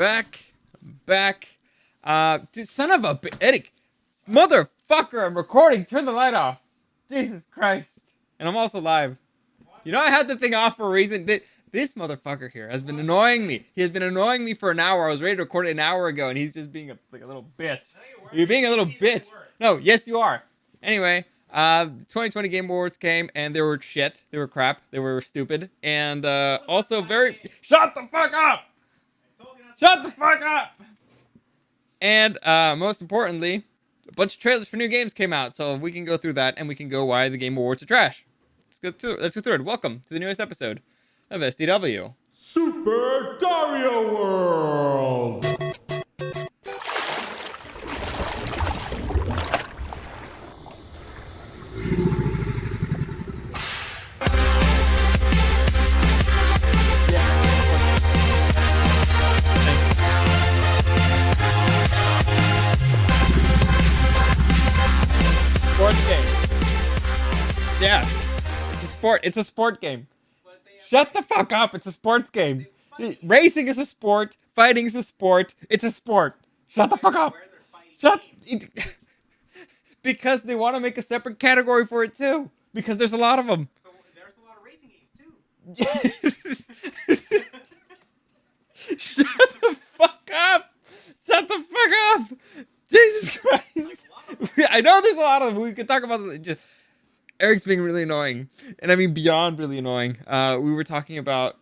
back. Dude, son of a Eric, motherfucker! I'm recording. Turn the light off. Jesus Christ! And I'm also live. You know I had the thing off for a reason. This motherfucker here has been annoying me. He has been annoying me for an hour. I was ready to record it an hour ago, and he's just being a little bitch. You're being a little bitch. No, yes you are. Anyway, 2020 Game Awards came, and they were shit. They were crap. They were stupid, and also very. Shut the fuck up! Shut the fuck up! And most importantly, a bunch of trailers for new games came out, so we can go through that, and we can go why the Game Awards are trash. Let's go through it. Welcome to the newest episode of SDW. Super Dario World! Sports game. Yeah. It's a sport game. Shut the fuck up. It's a sports game. Racing is a sport. Fighting is a sport. It's a sport. Shut the fuck up. Because they want to make a separate category for it too. Because there's a lot of them. So there's a lot of racing games too. Shut the fuck up. Shut the fuck up. Jesus Christ. I know there's a lot of them. We could talk about this. Eric's being really annoying, and I mean beyond really annoying. We were talking about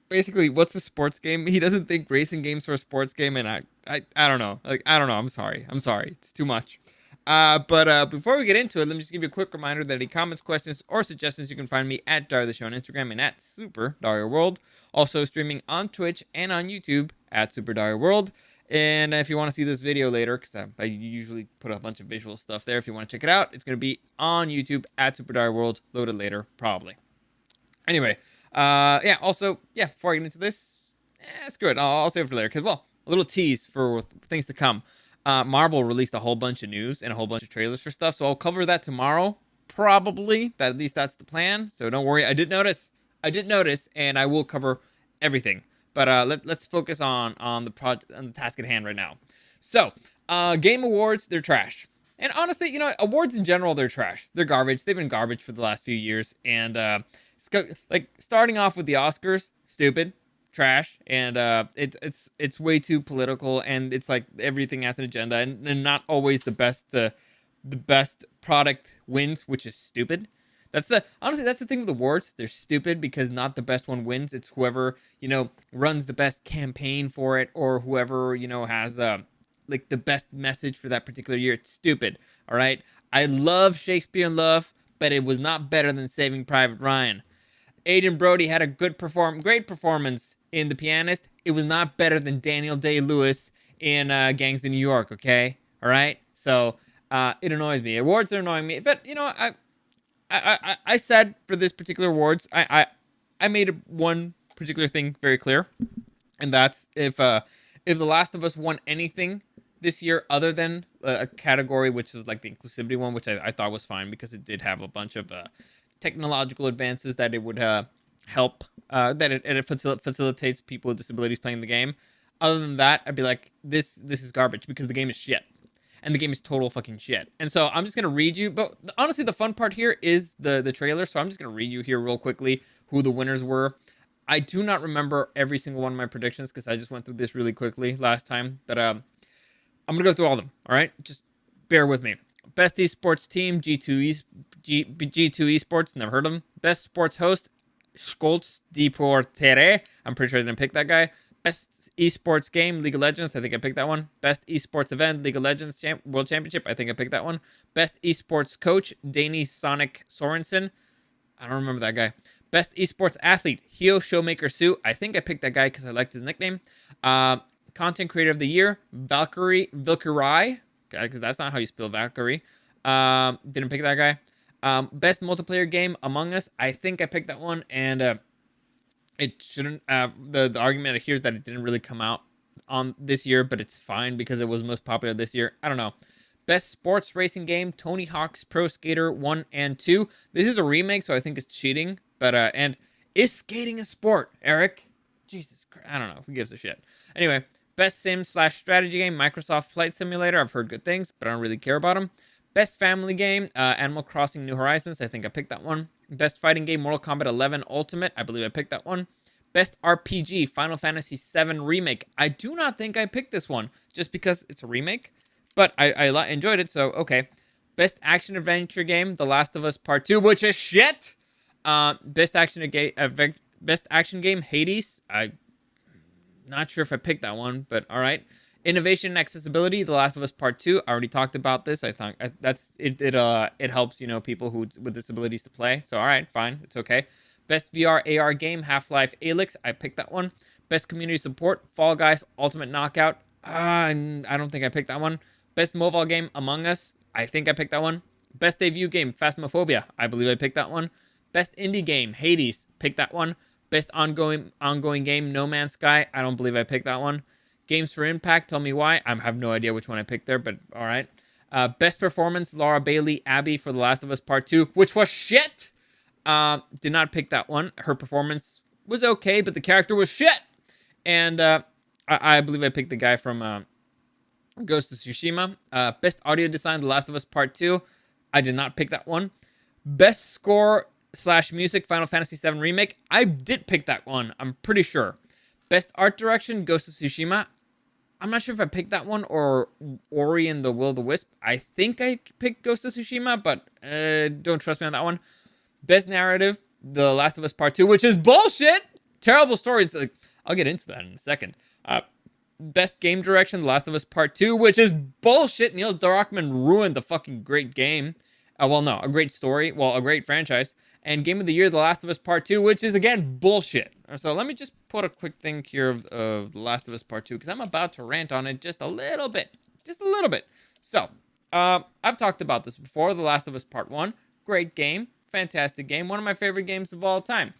basically what's a sports game. He doesn't think racing games are a sports game, and I don't know. I don't know. I'm sorry. It's too much. But before we get into it, let me just give you a quick reminder that any comments, questions, or suggestions, you can find me at Dario the Show on Instagram and at Super Dario World. Also streaming on Twitch and on YouTube at Super Dario World. And if you want to see this video later, because I usually put a bunch of visual stuff there. If you want to check it out, it's going to be on YouTube at Super Dario World, loaded later, probably. Anyway, also, before I get into this, it's good. I'll save it for later, because, well, a little tease for things to come. Marvel released a whole bunch of news and a whole bunch of trailers for stuff, so I'll cover that tomorrow, probably. At least that's the plan, so don't worry. I did notice, and I will cover everything. But let's focus on the task at hand right now. So, Game Awards, they're trash. And honestly, awards in general, they're trash. They're garbage. They've been garbage for the last few years. And starting off with the Oscars, stupid, trash, and it's way too political. And it's like everything has an agenda, and not always the best product wins, which is stupid. Honestly, that's the thing with awards. They're stupid because not the best one wins. It's whoever, runs the best campaign for it, or whoever, has the best message for that particular year. It's stupid. All right. I love Shakespeare in Love, but it was not better than Saving Private Ryan. Adrien Brody had a great performance in The Pianist. It was not better than Daniel Day-Lewis in Gangs of New York. Okay. All right. So it annoys me. Awards are annoying me, but I said for this particular awards, I made one particular thing very clear, and that's if The Last of Us won anything this year other than a category which was like the inclusivity one, which I thought was fine because it did have a bunch of technological advances that it would help, that it facilitates people with disabilities playing the game. Other than that, I'd be like, this is garbage because the game is shit. And the game is total fucking shit. And so I'm just going to read you. But honestly, the fun part here is the trailer. So I'm just going to read you here real quickly who the winners were. I do not remember every single one of my predictions because I just went through this really quickly last time. But I'm going to go through all of them. All right? Just bear with me. Best esports team, G2 Esports. Never heard of them. Best sports host, Skolts di Portere. I'm pretty sure I didn't pick that guy. Best esports game, League of Legends. I think I picked that one. Best esports event, League of Legends World Championship. I think I picked that one. Best esports coach, Danny Sonic Sorensen. I don't remember that guy. Best esports athlete, Hio Showmaker Sue. I think I picked that guy because I liked his nickname. Content creator of the year, Valkyrie, because that's not how you spell Valkyrie. Didn't pick that guy. Best multiplayer game, Among Us. I think I picked that one, and it shouldn't. The argument here is that it didn't really come out on this year, but it's fine because it was most popular this year. I don't know. Best sports racing game, Tony Hawk's Pro Skater 1 and 2. This is a remake, so I think it's cheating. But and is skating a sport, Eric? Jesus Christ, I don't know. Who gives a shit? Anyway, Best sim/strategy game, Microsoft Flight Simulator. I've heard good things, but I don't really care about them. Best family game, Animal Crossing New Horizons. I think I picked that one. Best fighting game, Mortal Kombat 11 Ultimate. I believe I picked that one. Best RPG, Final Fantasy VII Remake. I do not think I picked this one, just because it's a remake, but I enjoyed it, so okay. Best action adventure game, The Last of Us Part 2, which is shit. Best action game, Hades. I'm not sure if I picked that one, but all right. Innovation and accessibility, The Last of Us Part 2. I already talked about this. I think that's it. It helps, people with disabilities to play. So all right, fine, it's okay. Best VR AR game, Half-Life Alyx. I picked that one. Best community support, Fall Guys Ultimate Knockout. I don't think I picked that one. Best mobile game, Among Us. I think I picked that one. Best debut game, Phasmophobia. I believe I picked that one. Best indie game, Hades. Picked that one. Best ongoing game, No Man's Sky. I don't believe I picked that one. Games for Impact, tell me why. I have no idea which one I picked there, but all right. Best performance, Laura Bailey, Abby for The Last of Us Part 2, which was shit. Did not pick that one. Her performance was okay, but the character was shit. And I believe I picked the guy from Ghost of Tsushima. Best audio design, The Last of Us Part 2. I did not pick that one. Best score/music, Final Fantasy VII Remake. I did pick that one, I'm pretty sure. Best art direction, Ghost of Tsushima. I'm not sure if I picked that one or Ori and the Will of the Wisp. I think I picked Ghost of Tsushima, but don't trust me on that one. Best narrative, The Last of Us Part 2, which is bullshit. Terrible story. It's like, I'll get into that in a second. Best game direction, The Last of Us Part 2, which is bullshit. Neil Druckmann ruined the fucking great game. A great story. Well, a great franchise. And Game of the Year, The Last of Us Part 2, which is, again, bullshit. So let me just put a quick thing here of The Last of Us Part 2, because I'm about to rant on it just a little bit. Just a little bit. So, I've talked about this before. The Last of Us Part 1, great game. Fantastic game. One of my favorite games of all time.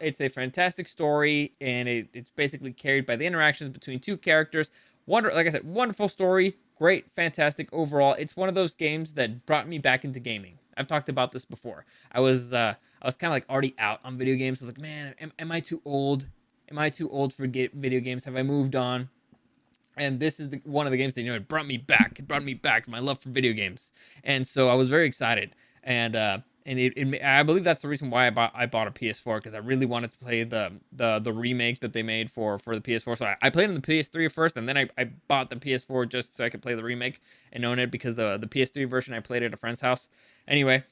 It's a fantastic story, and it's basically carried by the interactions between two characters. Like I said, wonderful story. Great, fantastic overall. It's one of those games that brought me back into gaming. I've talked about this before. I was kind of like already out on video games. I was like, man, am I too old? Am I too old for video games? Have I moved on? And this is one of the games that, it brought me back. It brought me back to my love for video games. And so I was very excited. And I believe that's the reason why I bought a PS4, because I really wanted to play the remake that they made for the PS4. So I played on the PS3 first, and then I bought the PS4 just so I could play the remake and own it, because the PS3 version I played at a friend's house. Anyway,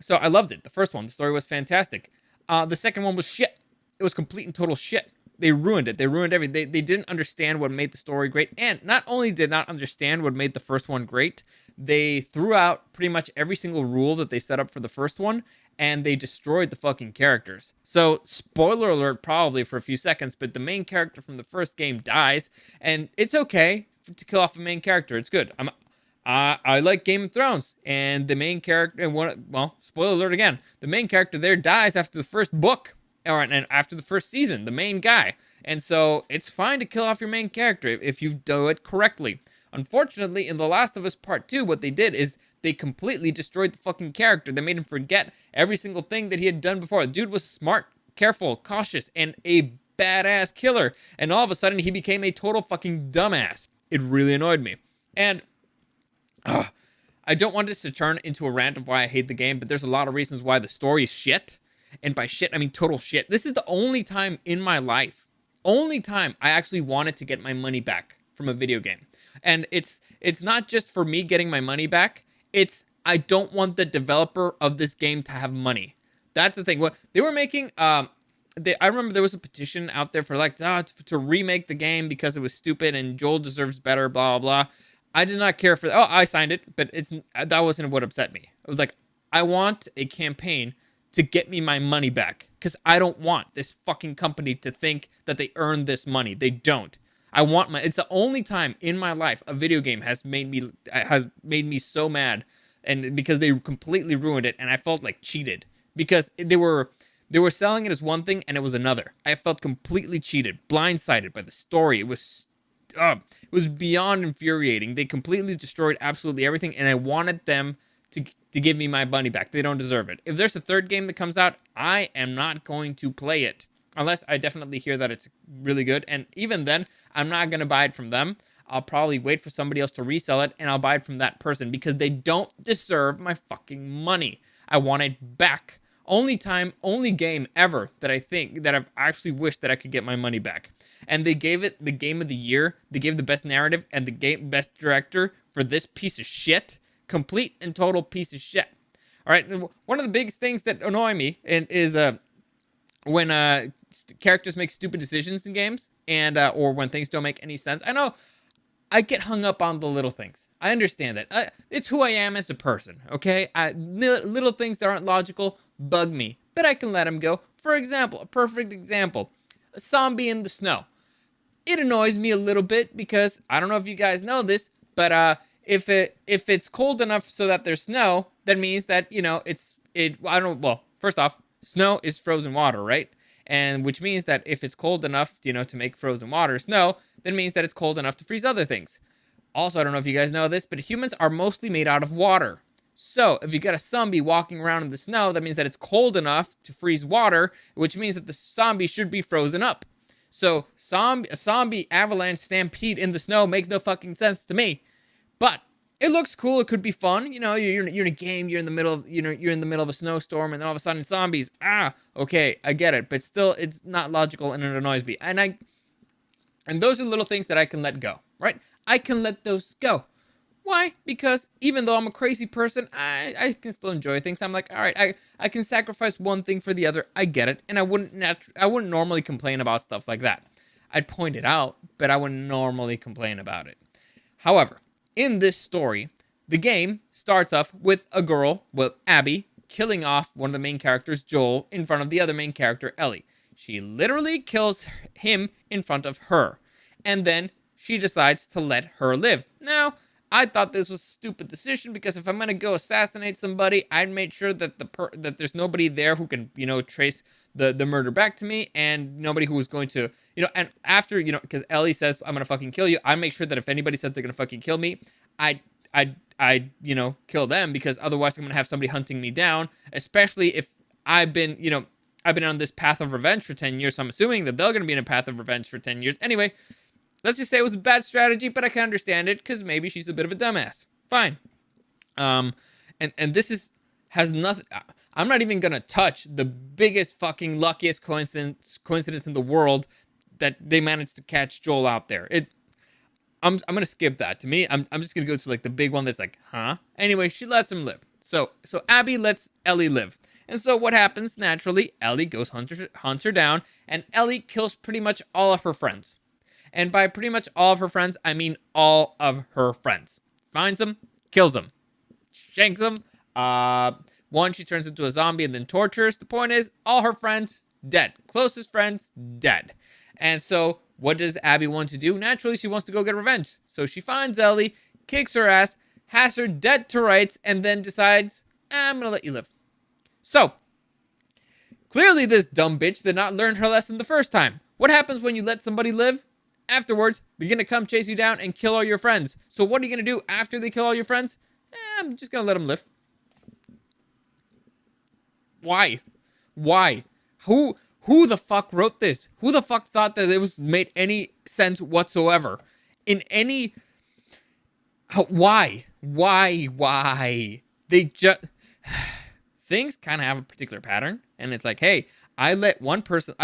so I loved it. The first one, the story was fantastic. The second one was shit. It was complete and total shit. They ruined it. They ruined everything. They didn't understand what made the story great. And not only did not understand what made the first one great, they threw out pretty much every single rule that they set up for the first one, and they destroyed the fucking characters. So, spoiler alert probably for a few seconds, but the main character from the first game dies, and it's okay to kill off the main character. It's good. I like Game of Thrones, and the main character, spoiler alert again, the main character there dies after the first book. And after the first season, the main guy. And so it's fine to kill off your main character if you do it correctly. Unfortunately, in The Last of Us Part 2, what they did is they completely destroyed the fucking character. They made him forget every single thing that he had done before. The dude was smart, careful, cautious, and a badass killer. And all of a sudden, he became a total fucking dumbass. It really annoyed me. And I don't want this to turn into a rant of why I hate the game, but there's a lot of reasons why. The story is shit. And by shit, I mean total shit. This is the only time in my life, I actually wanted to get my money back from a video game. And it's not just for me getting my money back. It's I don't want the developer of this game to have money. That's the thing. What they were making, I remember there was a petition out there for to remake the game because it was stupid and Joel deserves better, blah, blah, blah. I did not care for that. Oh, I signed it, but that wasn't what upset me. It was like, I want a campaign to get me my money back, because I don't want this fucking company to think that they earned this money. They don't. It's the only time in my life a video game has made me so mad, and because they completely ruined it, and I felt like cheated, because they were selling it as one thing and it was another. I felt completely cheated, blindsided by the story. It was beyond infuriating. They completely destroyed absolutely everything, and I wanted them to give me my money back. They don't deserve it. If there's a third game that comes out, I am not going to play it. unless I definitely hear that it's really good. And even then, I'm not going to buy it from them. I'll probably wait for somebody else to resell it, and I'll buy it from that person because they don't deserve my fucking money. I want it back. Only game ever that I think that I've actually wished that I could get my money back. And they gave it the game of the year. They gave the best narrative and the best director for this piece of shit. Complete and total piece of shit. All right. One of the biggest things that annoy me is when characters make stupid decisions in games, and or when things don't make any sense. I know I get hung up on the little things. I understand that. It's who I am as a person, okay? Little things that aren't logical bug me, but I can let them go. For example, a perfect example, a zombie in the snow. It annoys me a little bit because, I don't know if you guys know this, but if it's cold enough so that there's snow, that means that, you know, well, first off, snow is frozen water, right? And which means that if it's cold enough, you know, to make frozen water snow, that means that it's cold enough to freeze other things. Also, I don't know if you guys know this, but humans are mostly made out of water. So if you got a zombie walking around in the snow, that means that it's cold enough to freeze water, which means that the zombie should be frozen up. So a zombie avalanche stampede in the snow makes no fucking sense to me. But it looks cool. It could be fun. You know, you're in a game. You're in the middle of a snowstorm, and then all of a sudden zombies. Okay, I get it. But still, it's not logical, and it annoys me. And those are little things that I can let go. Right? I can let those go. Why? Because even though I'm a crazy person, I can still enjoy things. I'm like, all right, I can sacrifice one thing for the other. I get it, and I wouldn't normally complain about stuff like that. I'd point it out, but I wouldn't normally complain about it. However, in this story, the game starts off with a girl, Abby, killing off one of the main characters, Joel, in front of the other main character, Ellie. She literally kills him in front of her. And then she decides to let her live. Now, I thought this was a stupid decision because if I'm going to go assassinate somebody, I'd make sure that that there's nobody there who can, you know, trace the murder back to me, and nobody who was going to, you know, and after, you know, because Ellie says, I'm going to fucking kill you, I make sure that if anybody says they're going to fucking kill me, I you know, kill them, because otherwise I'm going to have somebody hunting me down, especially if I've been on this path of revenge for 10 years, so I'm assuming that they're going to be in a path of revenge for 10 years. Anyway, let's just say it was a bad strategy, but I can understand it, because maybe she's a bit of a dumbass. Fine. And this has nothing... I'm not even going to touch the biggest fucking luckiest coincidence in the world that they managed to catch Joel out there. I'm going to skip that. To me, I'm just going to go to like the big one that's like, huh? Anyway, she lets him live. So Abby lets Ellie live. And so what happens? Naturally, Ellie goes hunts her down, and Ellie kills pretty much all of her friends. And by pretty much all of her friends, I mean all of her friends. Finds them, kills them, shanks them. One, she turns into a zombie and then tortures. The point is, all her friends, dead. Closest friends, dead. And so, what does Abby want to do? Naturally, she wants to go get revenge. So she finds Ellie, kicks her ass, has her dead to rights, and then decides, I'm gonna let you live. So, clearly this dumb bitch did not learn her lesson the first time. What happens when you let somebody live? Afterwards, they're gonna come chase you down and kill all your friends. So what are you gonna do after they kill all your friends? I'm just gonna let them live. Why? Who the fuck wrote this? Who the fuck thought that it made any sense whatsoever? In any... Why? They just... Things kind of have a particular pattern. And it's like, hey, I let one person...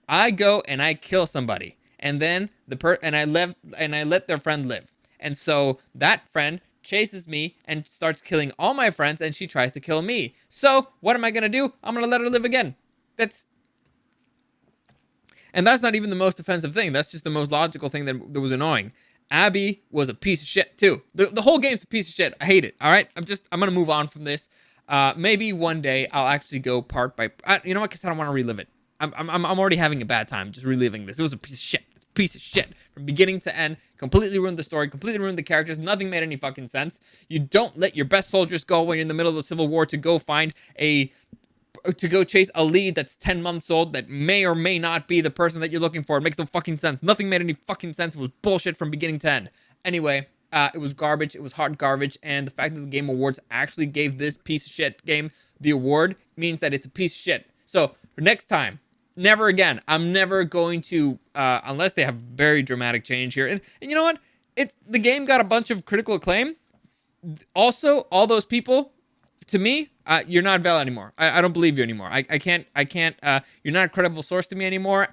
I go and I kill somebody. And then I let their friend live. And so that friend chases me and starts killing all my friends, and she tries to kill me. So what am I gonna do? I'm gonna let her live again. That's not even the most offensive thing. That's just the most logical thing that was annoying. Abby was a piece of shit too. The whole game's a piece of shit. I hate it. All right, I'm gonna move on from this. Maybe one day I'll actually go part by. You know what? Because I don't want to relive it. I'm already having a bad time just reliving this. It was a piece of shit. Piece of shit from beginning to end. Completely ruined the story, completely ruined the characters. Nothing made any fucking sense. You don't let your best soldiers go when you're in the middle of the Civil War to go chase a lead that's 10 months old that may or may not be the person that you're looking for. It makes no fucking sense. Nothing made any fucking sense. It was bullshit from beginning to end. Anyway, it was garbage. It was hot garbage. And the fact that the Game Awards actually gave this piece of shit game the award means that it's a piece of shit. So for next time never again. I'm never going to, unless they have very dramatic change here. And you know what? The game got a bunch of critical acclaim. Also, all those people, to me, you're not valid anymore. I don't believe you anymore. I can't, you're not a credible source to me anymore.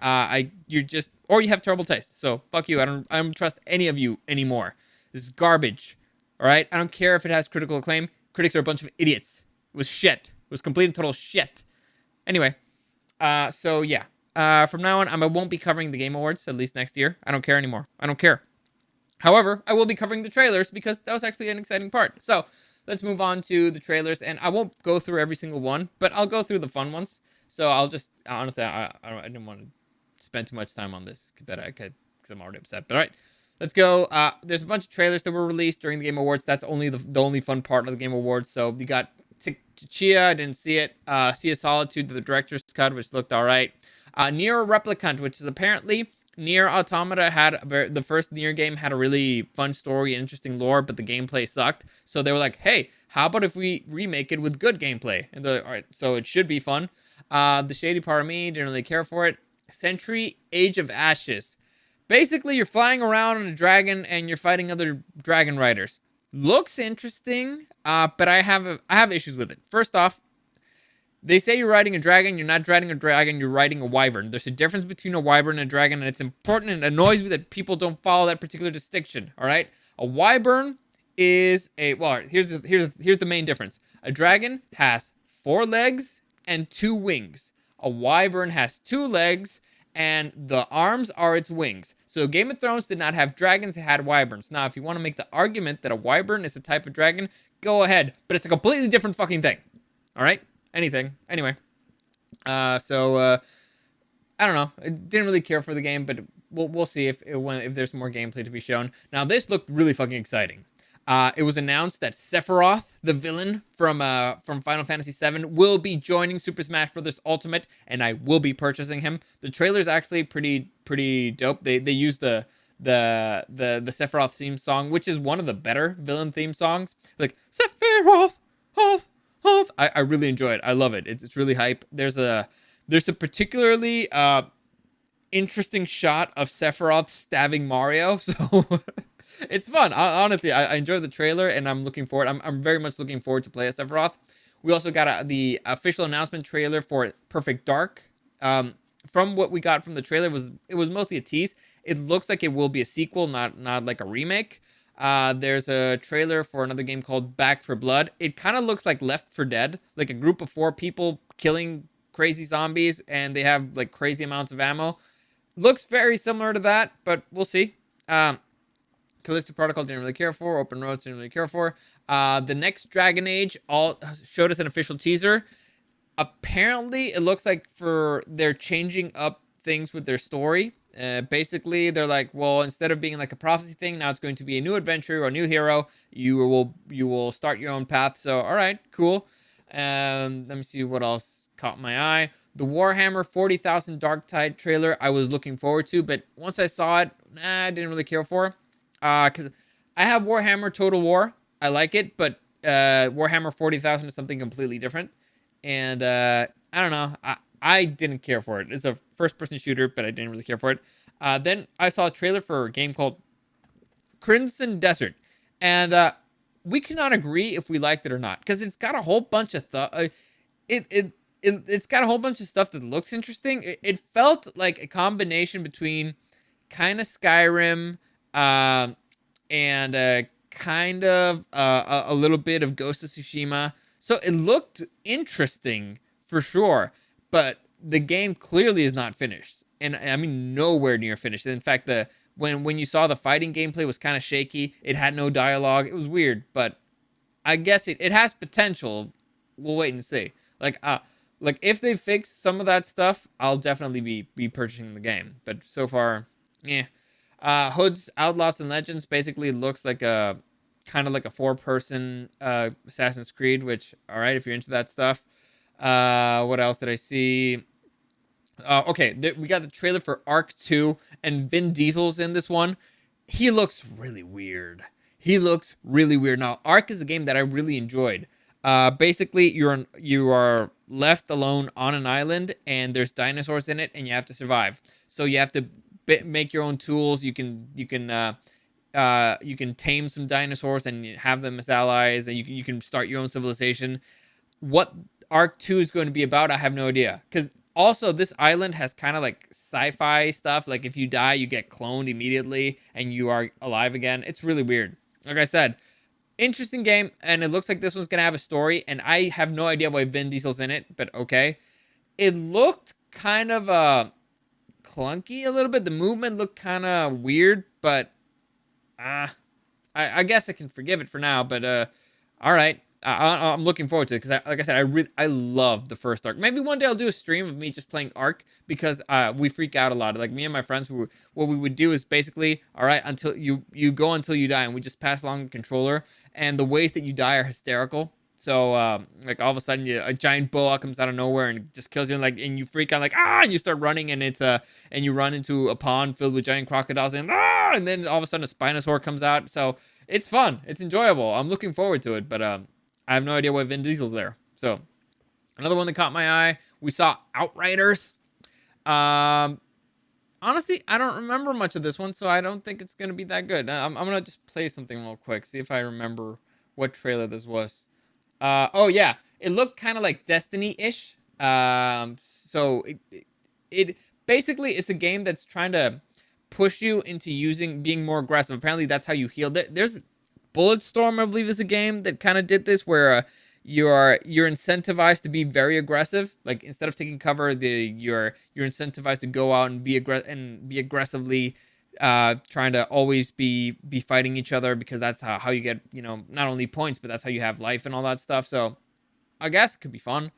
You're just, or you have terrible taste. So fuck you. I don't trust any of you anymore. This is garbage. All right. I don't care if it has critical acclaim. Critics are a bunch of idiots. It was shit. It was complete and total shit. Anyway, so yeah. From now on, I won't be covering the Game Awards, at least next year. I don't care anymore. I don't care. However, I will be covering the trailers because that was actually an exciting part. So let's move on to the trailers, and I won't go through every single one, but I'll go through the fun ones. So I'll just, honestly, I didn't want to spend too much time on this, but because I'm already upset. But all right, let's go. There's a bunch of trailers that were released during the Game Awards. That's only the only fun part of the Game Awards. So you got Chia, I didn't see it. Sea of Solitude, the director's cut, which looked all right. Nier Replicant, which is apparently Nier Automata the first Nier game had a really fun story and interesting lore, but the gameplay sucked. So they were like, hey, how about if we remake it with good gameplay? And all right, so it should be fun. The shady part of me didn't really care for it. Sentry Age of Ashes. Basically, you're flying around on a dragon and you're fighting other dragon riders. Looks interesting, but I have issues with it. First off, they say you're riding a dragon. You're not riding a dragon. You're riding a wyvern. There's a difference between a wyvern and a dragon, and it's important and annoys me that people don't follow that particular distinction. All right, a wyvern is here's the main difference. A dragon has 4 legs and 2 wings. A wyvern has 2 legs and the arms are its wings. So Game of Thrones did not have dragons, it had wyverns. Now, if you want to make the argument that a wyvern is a type of dragon, go ahead. But it's a completely different fucking thing. All right? Anyway. I don't know. I didn't really care for the game, but we'll see if there's more gameplay to be shown. Now, this looked really fucking exciting. It was announced that Sephiroth, the villain from Final Fantasy VII, will be joining Super Smash Bros. Ultimate, and I will be purchasing him. The trailer's actually pretty dope. They use the Sephiroth theme song, which is one of the better villain theme songs. Like Sephiroth, I really enjoy it. I love it. It's really hype. There's a particularly interesting shot of Sephiroth stabbing Mario. So. It's fun. Honestly, I enjoyed the trailer, and I'm looking forward. I'm very much looking forward to play as Sephiroth. We also got the official announcement trailer for Perfect Dark. From what we got from the trailer, it was mostly a tease. It looks like it will be a sequel, not like a remake. There's a trailer for another game called Back 4 Blood. It kind of looks like Left 4 Dead, like a group of 4 people killing crazy zombies, and they have like crazy amounts of ammo. Looks very similar to that, but we'll see. Callisto Protocol didn't really care for. Open Roads didn't really care for. The next Dragon Age all showed us an official teaser. Apparently, it looks like they're changing up things with their story. Basically, they're like, well, instead of being like a prophecy thing, now it's going to be a new adventure or a new hero. You will start your own path. So, all right, cool. Let me see what else caught my eye. The Warhammer 40,000 Darktide trailer I was looking forward to, but once I saw it, I didn't really care for. Because I have Warhammer Total War. I like it, but Warhammer 40,000 is something completely different. And I don't know. I didn't care for it. It's a first-person shooter, but I didn't really care for it. Then I saw a trailer for a game called Crimson Desert. And we cannot agree if we liked it or not. Because it's got a whole bunch of it's got a whole bunch of stuff that looks interesting. It felt like a combination between kind of Skyrim... and kind of a little bit of Ghost of Tsushima. So it looked interesting for sure, but the game clearly is not finished. And I mean, nowhere near finished. In fact, when you saw the fighting gameplay was kind of shaky. It had no dialogue. It was weird, but I guess it has potential. We'll wait and see. Like if they fix some of that stuff, I'll definitely be purchasing the game. But so far, yeah. Hood's Outlaws and Legends basically looks like a kind of like a 4-person Assassin's Creed, which, all right, if you're into that stuff. What else did I see? Okay, we got the trailer for Ark 2, and Vin Diesel's in this one. He looks really weird. Now, Ark is a game that I really enjoyed. Basically, you are left alone on an island, and there's dinosaurs in it, and you have to survive. So you have to make your own tools. You can tame some dinosaurs and have them as allies, and you can start your own civilization. What Arc 2 is going to be about, I have no idea. Because also, this island has kind of like sci-fi stuff. Like, if you die, you get cloned immediately, and you are alive again. It's really weird. Like I said, interesting game, and it looks like this one's going to have a story, and I have no idea why Vin Diesel's in it, but okay. It looked kind of clunky a little bit. The movement looked kind of weird, but I guess I can forgive it for now, but all right. I'm looking forward to it because, like I said, I love the first Ark. Maybe one day I'll do a stream of me just playing Ark because we freak out a lot. Like me and my friends, what we would do is basically, all right, until you go until you die, and we just pass along the controller, and the ways that you die are hysterical. So like all of a sudden, a giant boa comes out of nowhere and just kills you, and you freak out like and you start running, and and you run into a pond filled with giant crocodiles, and then all of a sudden a Spinosaur comes out. So it's fun, it's enjoyable. I'm looking forward to it, but I have no idea why Vin Diesel's there. So another one that caught my eye, we saw Outriders. Honestly, I don't remember much of this one, so I don't think it's gonna be that good. I'm gonna just play something real quick, see if I remember what trailer this was. Oh yeah, it looked kind of like Destiny-ish. So it basically, it's a game that's trying to push you into being more aggressive. Apparently, that's how you heal. There's Bulletstorm, I believe, is a game that kind of did this, where you're incentivized to be very aggressive. Like, instead of taking cover, you're incentivized to go out and be aggressively trying to always be fighting each other, because that's how you get, not only points, but that's how you have life and all that stuff. So I guess it could be fun.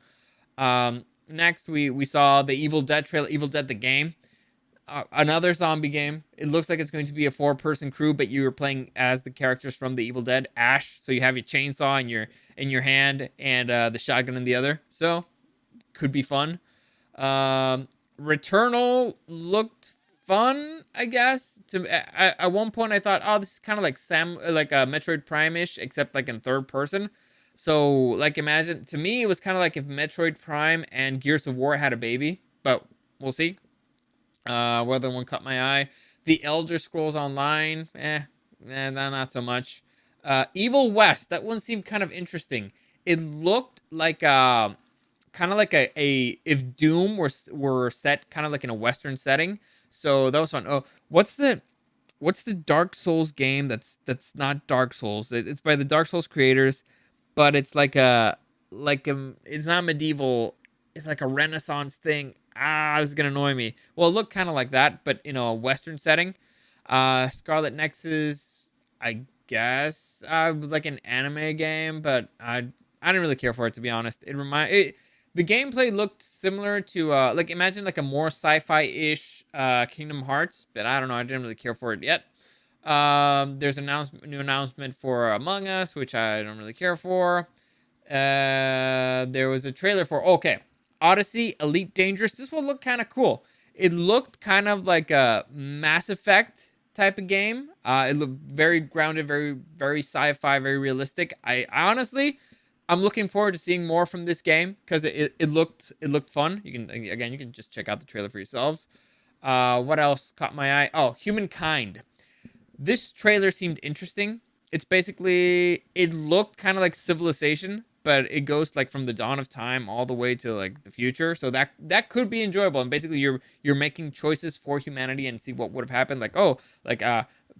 Next we saw the Evil Dead trailer, Evil Dead the game. Another zombie game. It looks like it's going to be a 4-person crew, but you were playing as the characters from the Evil Dead. Ash, so you have your chainsaw in your hand and the shotgun in the other. So could be fun. Returnal looked fun, I guess. At one point I thought, oh, this is kind of like a Metroid Prime-ish, except like in third person. So like, imagine, to me it was kind of like if Metroid Prime and Gears of War had a baby, but we'll see. What other one caught my eye? The Elder Scrolls Online. Not so much. Evil West. That one seemed kind of interesting. It looked like kind of like a if Doom were set kind of like in a Western setting. So that was fun. Oh, what's the Dark Souls game that's not Dark Souls? It's by the Dark Souls creators, but it's it's not medieval. It's like a Renaissance thing. This is gonna annoy me. Well, it looked kind of like that, but a Western setting. Scarlet Nexus, I guess, was like an anime game, but I didn't really care for it, to be honest. The gameplay looked similar to like, imagine like a more sci-fi-ish Kingdom Hearts, but I don't know. I didn't really care for it yet. There's a new announcement for Among Us, which I don't really care for. There was a trailer for Odyssey Elite Dangerous. This will look kind of cool. It looked kind of like a Mass Effect type of game. It looked very grounded, very, very sci-fi, very realistic. I honestly, I'm looking forward to seeing more from this game, because it looked fun. You can just check out the trailer for yourselves. What else caught my eye? Oh, Humankind. This trailer seemed interesting. It's basically, it looked kind of like Civilization, but it goes like from the dawn of time all the way to like the future. So that could be enjoyable. And basically you're making choices for humanity and see what would have happened. Like,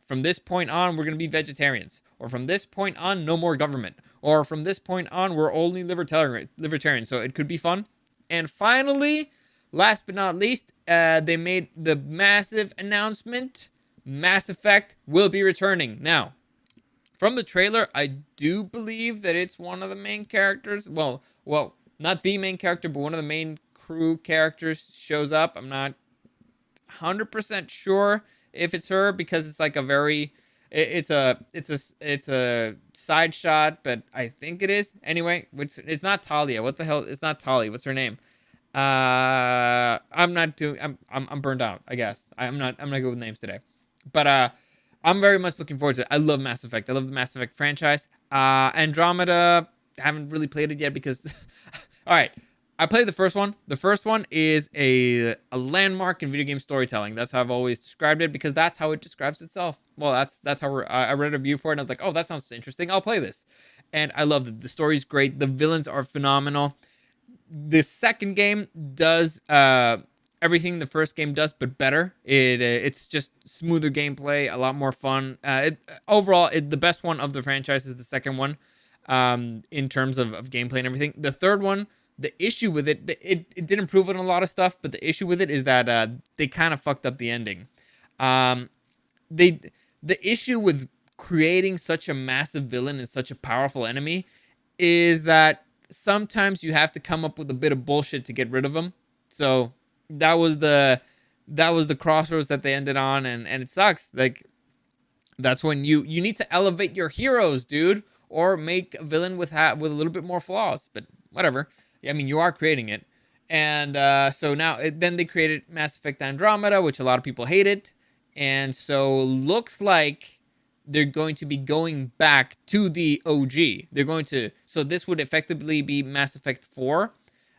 from this point on, we're going to be vegetarians, or from this point on, no more government, or from this point on, we're only libertarian. So it could be fun. And finally, last but not least, they made the massive announcement: Mass Effect will be returning. Now, from the trailer, I do believe that it's one of the main characters. Well, not the main character, but one of the main crew characters shows up. I'm not 100% sure if it's her, because it's like it's a side shot, but I think it is. Anyway, it's not Talia. What the hell? It's not Talia. What's her name? I'm burned out, I guess. I'm not good with names today. But I'm very much looking forward to it. I love Mass Effect. I love the Mass Effect franchise. Andromeda, haven't really played it yet because, all right, I played the first one. The first one is a landmark in video game storytelling. That's how I've always described it because that's how it describes itself. Well, that's how I read a review for it and I was like, oh, that sounds interesting. I'll play this. And I loved it. The story's great. The villains are phenomenal. The second game does everything the first game does, but better. It's just smoother gameplay, a lot more fun. Overall, the best one of the franchise is the second one in terms of gameplay and everything. The third one, the issue with it did improve on a lot of stuff, but the issue with it is that they kind of fucked up the ending. The issue with creating such a massive villain and such a powerful enemy is that sometimes you have to come up with a bit of bullshit to get rid of them. So that was the crossroads that they ended on, and it sucks. Like, that's when you need to elevate your heroes, dude, or make a villain with a little bit more flaws. But whatever. I mean, you are creating it, and so now then they created Mass Effect Andromeda, which a lot of people hated, and so looks like they're going to be going back to the OG. So this would effectively be Mass Effect 4.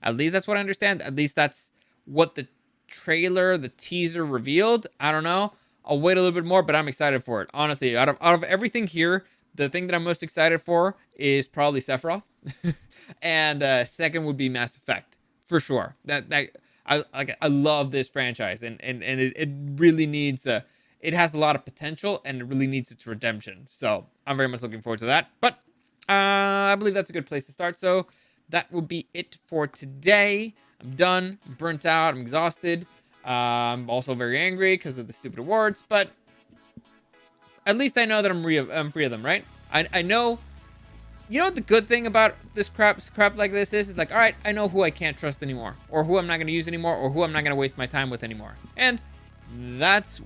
At least that's what I understand. At least that's what the teaser revealed. I don't know. I'll wait a little bit more, but I'm excited for it. Honestly, out of everything here, the thing that I'm most excited for is probably Sephiroth. And second would be Mass Effect, for sure. I love this franchise, and it really needs it has a lot of potential, and it really needs its redemption. So I'm very much looking forward to that. But I believe that's a good place to start. So that will be it for today. I'm done. I'm burnt out. I'm exhausted. I'm also very angry because of the stupid awards. But at least I know that I'm free of them, right? I know. You know what the good thing about this crap like this is? It's like, all right, I know who I can't trust anymore, or who I'm not going to use anymore, or who I'm not going to waste my time with anymore. And that's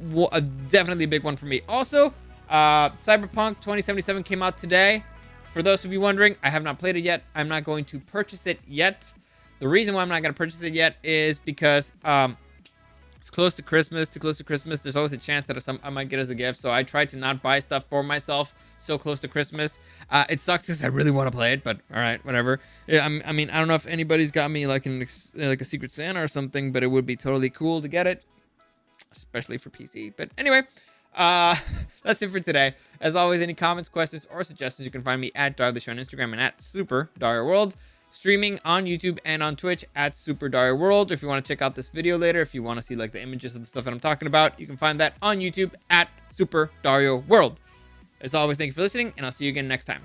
definitely a big one for me. Also, Cyberpunk 2077 came out today. For those of you wondering, I have not played it yet. I'm not going to purchase it yet. The reason why I'm not going to purchase it yet is because it's close to Christmas. There's always a chance that I might get as a gift. So I try to not buy stuff for myself so close to Christmas. It sucks because I really want to play it, but all right, whatever. Yeah, I mean, I don't know if anybody's got me like a Secret Santa or something, but it would be totally cool to get it, especially for PC. But anyway, that's it for today. As always, any comments, questions, or suggestions, you can find me at Dario the Show on Instagram and at Super Dario World. Streaming on YouTube and on Twitch at Super Dario World. If you want to check out this video later, if you want to see like the images of the stuff that I'm talking about, you can find that on YouTube at Super Dario World. As always, thank you for listening, and I'll see you again next time.